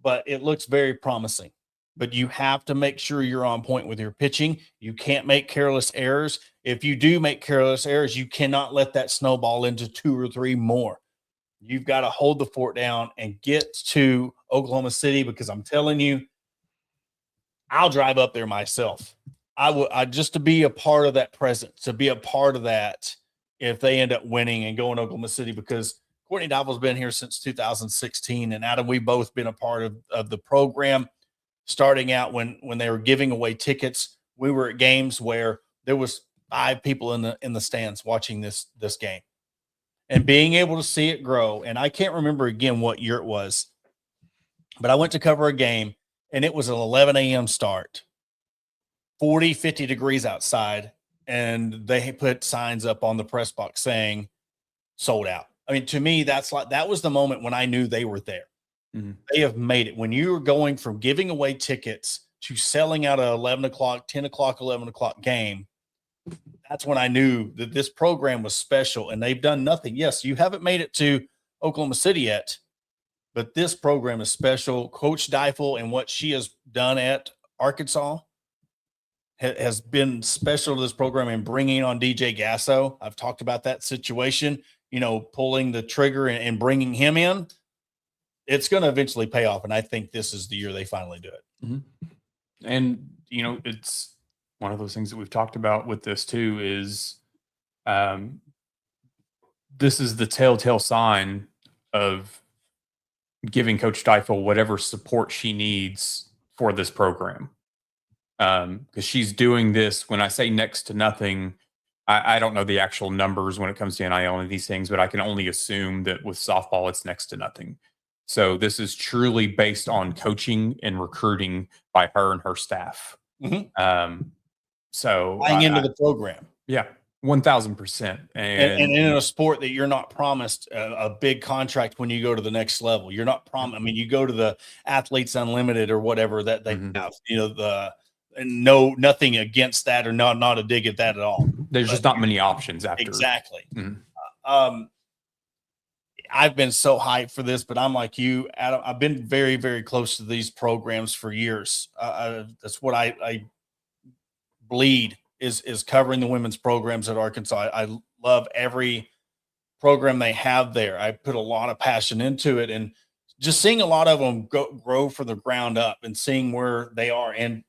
but it looks very promising. But you have to make sure you're on point with your pitching. You can't make careless errors. If you do make careless errors, you cannot let that snowball into 2 or 3 more. You've got to hold the fort down and get to Oklahoma City, because I'm telling you, I'll drive up there myself. I just to be a part of that presence, to be a part of that if they end up winning and going to Oklahoma City, because Courtney Deifel's been here since 2016, and Adam, we've both been a part of the program. Starting out when they were giving away tickets, we were at games where there was 5 people in the stands watching this game. And being able to see it grow, and I can't remember again what year it was, but I went to cover a game, and it was an 11 a.m. start, 40, 50 degrees outside, and they put signs up on the press box saying sold out. I mean, to me, that was the moment when I knew they were there. Mm-hmm. They have made it. When you're going from giving away tickets to selling out at 11 o'clock, 10 o'clock, 11 o'clock game, that's when I knew that this program was special, and they've done nothing. Yes, you haven't made it to Oklahoma City yet, but this program is special. Coach Deifel and what she has done at Arkansas has been special to this program, and bringing on DJ Gasso. I've talked about that situation, pulling the trigger and bringing him in. It's going to eventually pay off, and I think this is the year they finally do it. Mm-hmm. And, it's one of those things that we've talked about with this too is this is the telltale sign of giving Coach Deifel whatever support she needs for this program. Because she's doing this, when I say next to nothing, I don't know the actual numbers when it comes to NIL and these things, but I can only assume that with softball, it's next to nothing. So this is truly based on coaching and recruiting by her and her staff. So buying into the program. Yeah, 1000%. And in a sport that you're not promised a big contract when you go to the next level, you're not promised. I mean, you go to the Athletes Unlimited or whatever that they have, and nothing against that or not a dig at that at all. There's just not many options after. Exactly. I've been so hyped for this, but I'm like you, Adam. I've been very, very close to these programs for years. That's what I bleed is covering the women's programs at Arkansas. I love every program they have there. I put a lot of passion into it, and just seeing a lot of them grow from the ground up and seeing where they are. And,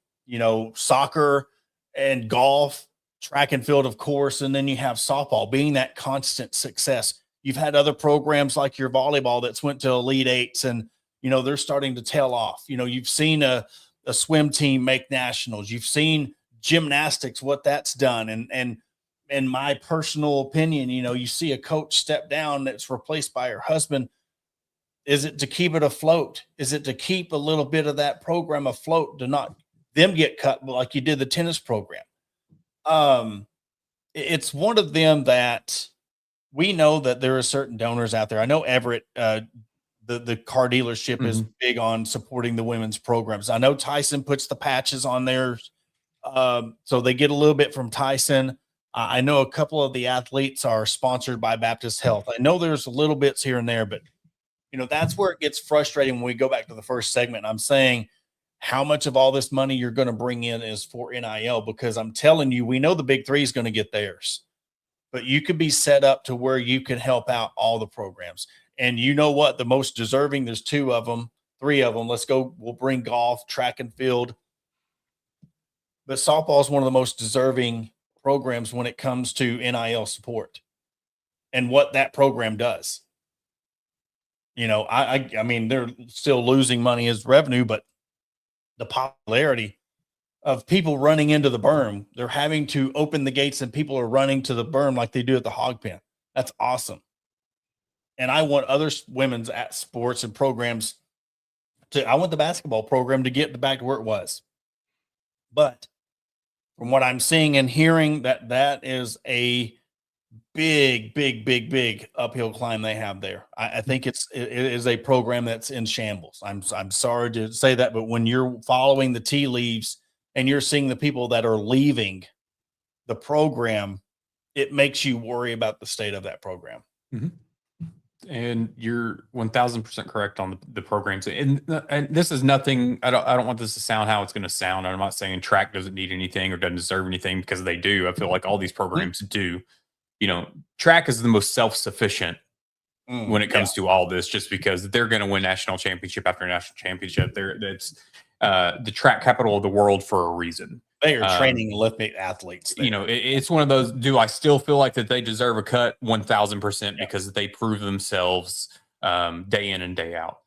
soccer and golf, track and field, of course. And then you have softball being that constant success. You've had other programs like your volleyball that's went to Elite Eights and, they're starting to tail off. You've seen a swim team make nationals. You've seen gymnastics, what that's done. And in my personal opinion, you see a coach step down that's replaced by her husband. Is it to keep it afloat? Is it to keep a little bit of that program afloat, to not them get cut like you did the tennis program? It's one of them that we know that there are certain donors out there. I know Everett, the car dealership is big on supporting the women's programs. I know Tyson puts the patches on theirs. So they get a little bit from Tyson. I know a couple of the athletes are sponsored by Baptist Health. I know there's a little bits here and there, but that's where it gets frustrating when we go back to the first segment. I'm saying how much of all this money you're going to bring in is for NIL, because I'm telling you, we know the big three is going to get theirs, but you could be set up to where you can help out all the programs. And you know what? The most deserving, there's three of them. Let's go. We'll bring golf, track and field. But softball is one of the most deserving programs when it comes to NIL support and what that program does. I mean, they're still losing money as revenue, but the popularity of people running into the berm, they're having to open the gates and people are running to the berm like they do at the hog pen. That's awesome. And I want other women's at sports and programs I want the basketball program to get back to where it was. But from what I'm seeing and hearing, that is a big uphill climb they have there. I think it is a program that's in shambles. I'm sorry to say that, but when you're following the tea leaves and you're seeing the people that are leaving the program, it makes you worry about the state of that program. And you're 1000% correct on the programs. And this is nothing. I don't want this to sound how it's going to sound. I'm not saying track doesn't need anything or doesn't deserve anything, because they do. I feel like all these programs do. Track is the most self-sufficient when it comes to all this, just because they're going to win national championship after national championship. It's the track capital of the world for a reason. They are training Olympic athletes. It's one of those. Do I still feel like that they deserve a cut? 1000%, because they prove themselves day in and day out.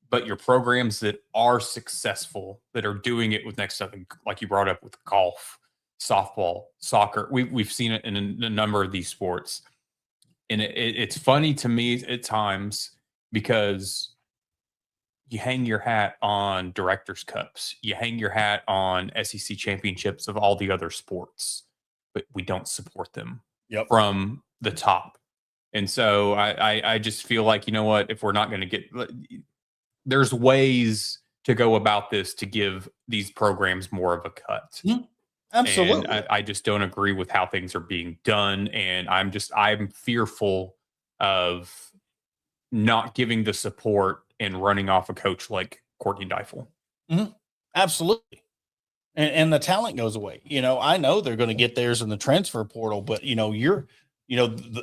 But your programs that are successful, that are doing it with next stuff, like you brought up with golf, softball, soccer, we've seen it in a number of these sports. And it's funny to me at times, because you hang your hat on Directors Cups, you hang your hat on SEC championships of all the other sports, but we don't support them from the top. And so I just feel like, if we're not going to get, there's ways to go about this to give these programs more of a cut. Absolutely. And I just don't agree with how things are being done. And I'm fearful of not giving the support and running off a coach like Courtney Deifel. Absolutely. And the talent goes away. I know they're going to get theirs in the transfer portal, but the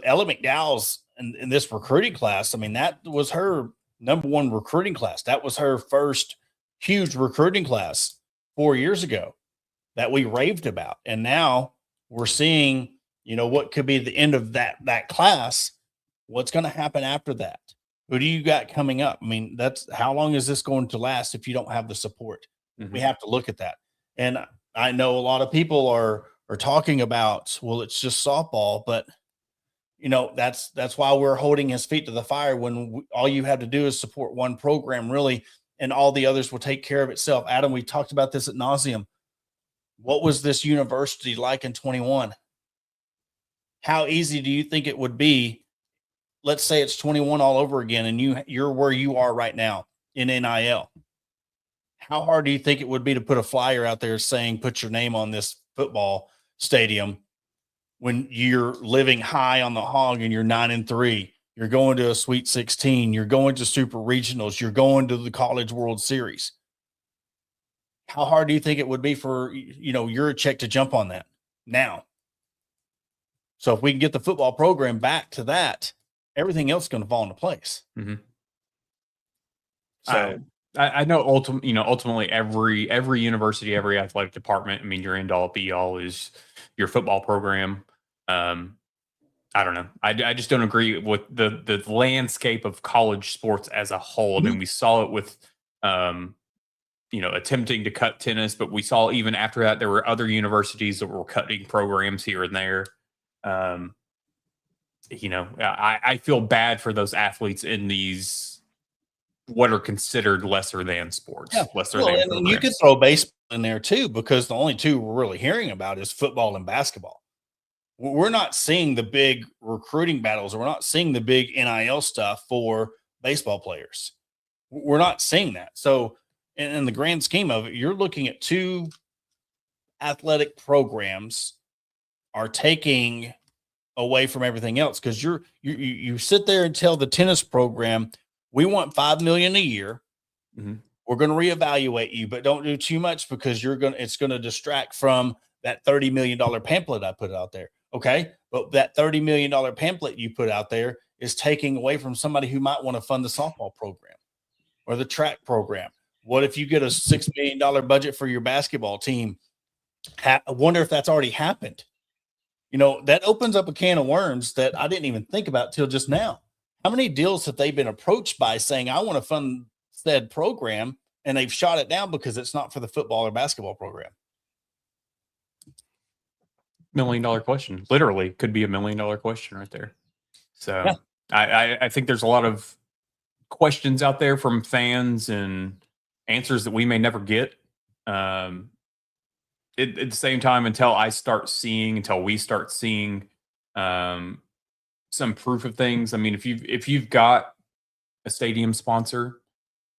Ella McDowell's in this recruiting class. I mean, that was her number one recruiting class. That was her first huge recruiting class 4 years ago that we raved about. And now we're seeing, what could be the end of that class? What's going to happen after that? Who do you got coming up? I mean, that's how long is this going to last if you don't have the support? We have to look at that. And I know a lot of people are talking about, well, it's just softball, but that's why we're holding his feet to the fire when all you have to do is support one program, really, and all the others will take care of itself. Adam, we talked about this at nauseum. What was this university like in 21? How easy do you think it would be? Let's say it's 21 all over again, and you're where you are right now in NIL. How hard do you think it would be to put a flyer out there saying, put your name on this football stadium when you're living high on the hog and you're 9-3, you're going to a Sweet 16, you're going to Super Regionals, you're going to the College World Series? How hard do you think it would be for, your check to jump on that now? So if we can get the football program back to that, everything else is going to fall into place. Mm-hmm. So I know ultimately every university, every athletic department, I mean, your end all be all is your football program. I don't know. I just don't agree with the landscape of college sports as a whole. I mean, we saw it with, attempting to cut tennis, but we saw even after that, there were other universities that were cutting programs here and there. I feel bad for those athletes in these, what are considered lesser than sports. Yeah. And you could throw baseball in there too, because the only two we're really hearing about is football and basketball. We're not seeing the big recruiting battles, or we're not seeing the big NIL stuff for baseball players. We're not seeing that. So in the grand scheme of it, you're looking at two athletic programs are taking away from everything else, because you sit there and tell the tennis program, we want $5 million a year. Mm-hmm. We're going to reevaluate you, but don't do too much because it's going to distract from that $30 million pamphlet I put out there. Okay. But that $30 million pamphlet you put out there is taking away from somebody who might want to fund the softball program or the track program. What if you get a $6 million budget for your basketball team? I wonder if that's already happened. That opens up a can of worms that I didn't even think about till just now. How many deals have they been approached by saying, I want to fund said program, and they've shot it down because it's not for the football or basketball program? $1 million question. Literally could be $1 million question right there. So yeah. I think there's a lot of questions out there from fans and answers that we may never get. At the same time, until we start seeing some proof of things. I mean, if you've got a stadium sponsor,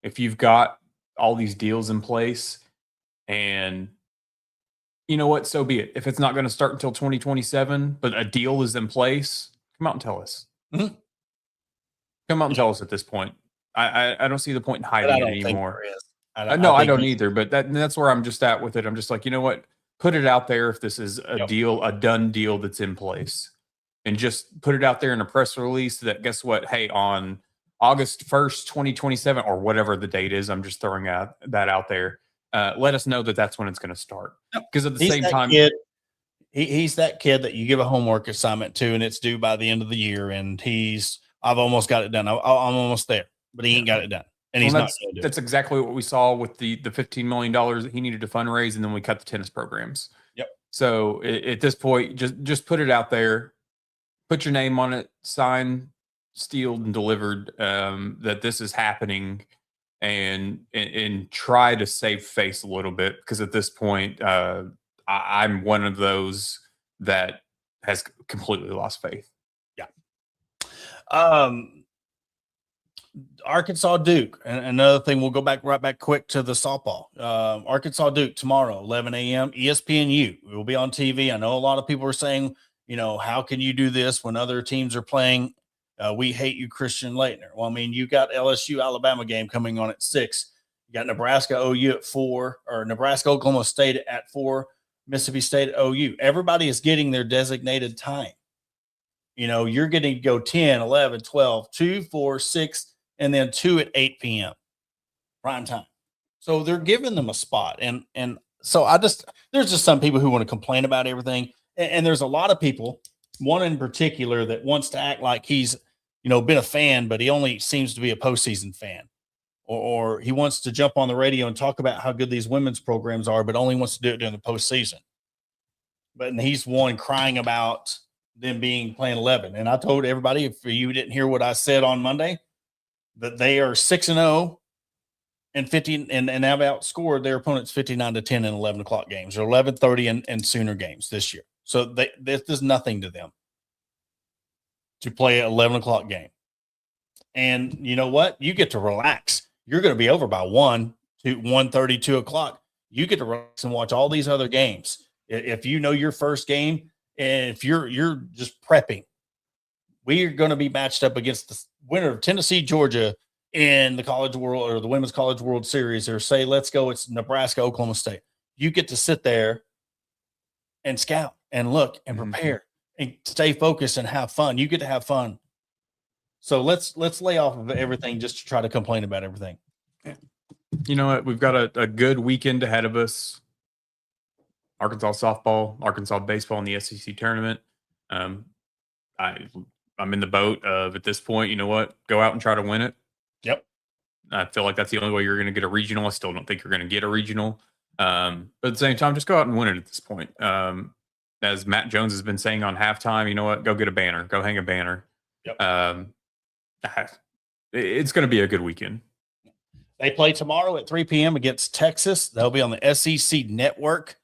if you've got all these deals in place, and you know what, so be it. If it's not going to start until 2027, but a deal is in place, come out and tell us. Mm-hmm. Come out and tell us at this point. I don't see the point in hiding it anymore. I don't either. But that's where I'm just at with it. I'm just like, you know what? Put it out there if this is a deal, a done deal that's in place. And just put it out there in a press release that, guess what? Hey, on August 1st, 2027, or whatever the date is, I'm just throwing that out there. Let us know that that's when it's going to start. Because at the same time, he's that kid that you give a homework assignment to, and it's due by the end of the year. And I've almost got it done. I'm almost there, but he ain't got it done. And he's not. That's exactly what we saw with the $15 million that he needed to fundraise, and then we cut the tennis programs. Yep. So at this point, just put it out there, put your name on it, signed, sealed, and delivered. That this is happening, and try to save face a little bit, because at this point, I'm one of those that has completely lost faith. Yeah. Arkansas Duke. And another thing, we'll go right back quick to the softball. Arkansas Duke tomorrow, 11 a.m. ESPNU. We will be on TV. I know a lot of people are saying, how can you do this when other teams are playing? We hate you, Christian Laettner. Well, I mean, you got LSU Alabama game coming on at 6. You got Nebraska OU at 4, or Nebraska Oklahoma State at 4, Mississippi State at OU. Everybody is getting their designated time. You're getting to go 10, 11, 12, 2, 4, 6, and then 2 at 8 p.m. prime time. So they're giving them a spot. And so there's just some people who want to complain about everything. And there's a lot of people one in particular that wants to act like he's, been a fan, but he only seems to be a postseason fan. Or he wants to jump on the radio and talk about how good these women's programs are, but only wants to do it during the postseason. And he's one crying about them playing 11. And I told everybody, if you didn't hear what I said on Monday, that they are 6-0 and 50 and have outscored their opponents 59-10 in 11 o'clock games, or 11:30 and sooner games this year. So this is nothing to them to play an 11 o'clock game. And you know what? You get to relax. You're going to be over by 1:30, 2 o'clock. You get to relax and watch all these other games. If you know your first game, and if you're just prepping, we are going to be matched up against the winner of Tennessee, Georgia in the College World or the Women's College World Series, or say, let's go, it's Nebraska, Oklahoma State. You get to sit there and scout and look and prepare and stay focused and have fun. You get to have fun. So let's lay off of everything just to try to complain about everything. Yeah. You know what? We've got a good weekend ahead of us. Arkansas softball, Arkansas baseball in the SEC tournament. I'm in the boat of, at this point, you know what? Go out and try to win it. Yep. I feel like that's the only way you're going to get a regional. I still don't think you're going to get a regional. But at the same time, just go out and win it at this point. As Matt Jones has been saying on halftime, you know what? Go get a banner. Go hang a banner. Yep. It's going to be a good weekend. They play tomorrow at 3 p.m. against Texas. They'll be on the SEC network.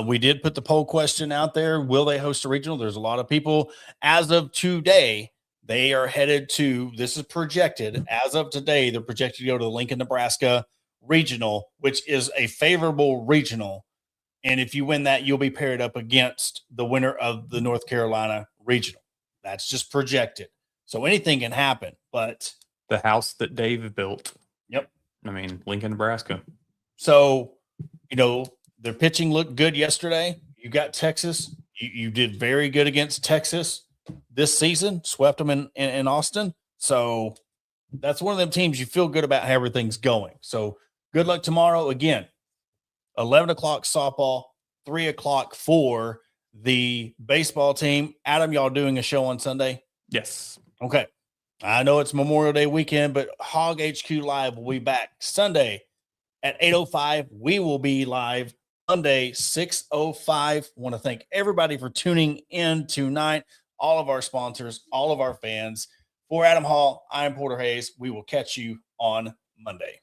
We did put the poll question out there. Will they host a regional? There's a lot of people. As of today, they are headed to, this is projected, as of today, they're projected to go to the Lincoln, Nebraska regional, which is a favorable regional. And if you win that, you'll be paired up against the winner of the North Carolina regional. That's just projected. So anything can happen, but the house that Dave built. Yep. I mean, Lincoln, Nebraska. So, their pitching looked good yesterday. You got Texas. You did very good against Texas this season, swept them in Austin. So that's one of them teams you feel good about how everything's going. So good luck tomorrow. Again, 11 o'clock softball, 3 o'clock for the baseball team. Adam, y'all doing a show on Sunday? Yes. Okay. I know it's Memorial Day weekend, but Hog HQ Live will be back Sunday at 8:05. We will be live Monday, 6:05. Want to thank everybody for tuning in tonight. All of our sponsors, all of our fans. For Adam Hall, I am Porter Hayes. We will catch you on Monday.